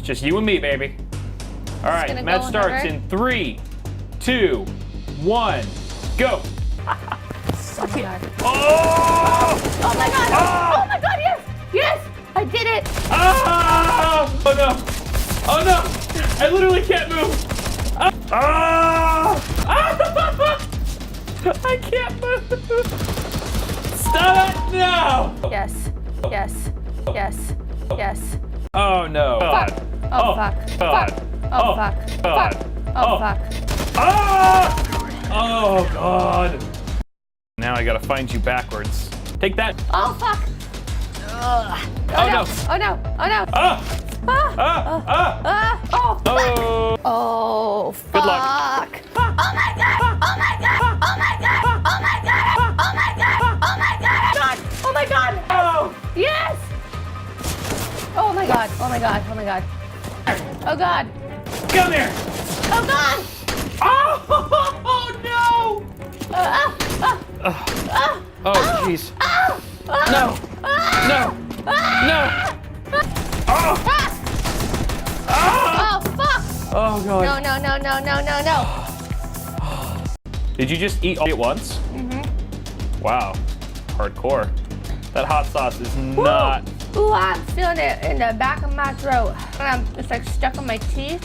just you and me, baby. All right, match starts in 3, 2, 1, go. Suck it. Oh! Oh my god! Oh! Oh my god, yes! Yes! I did it! Oh! Oh no! Oh no! I literally can't move! Ah! Ah! I can't move! Stop it! No! Yes. Yes. Yes. Yes. Oh no! Fuck! Oh, Oh, fuck! God. Fuck! Oh, fuck! God. Fuck! Oh, fuck! Ah! Oh god! Now I gotta find you backwards. Take that! Oh, fuck! Oh no! Oh no! Oh no! Ah! Ah! Ah! Ah! Oh! Oh! Oh, fuck! Good luck. Oh my god! Oh my god! Oh my god! Oh my god! Oh my god! Oh my god! Oh my god! Oh! Yes! Oh my god! Oh my god! Oh my god! Oh god! Come here! Oh god! Oh no! Oh jeez! No! No! No! Oh! Oh fuck! Oh god! No! No! No! No! No! No! No! Did you just eat all at once? Mhm. Wow, hardcore. That hot sauce is not. Ooh, I'm feeling it in the back of my throat. It's like stuck in my teeth.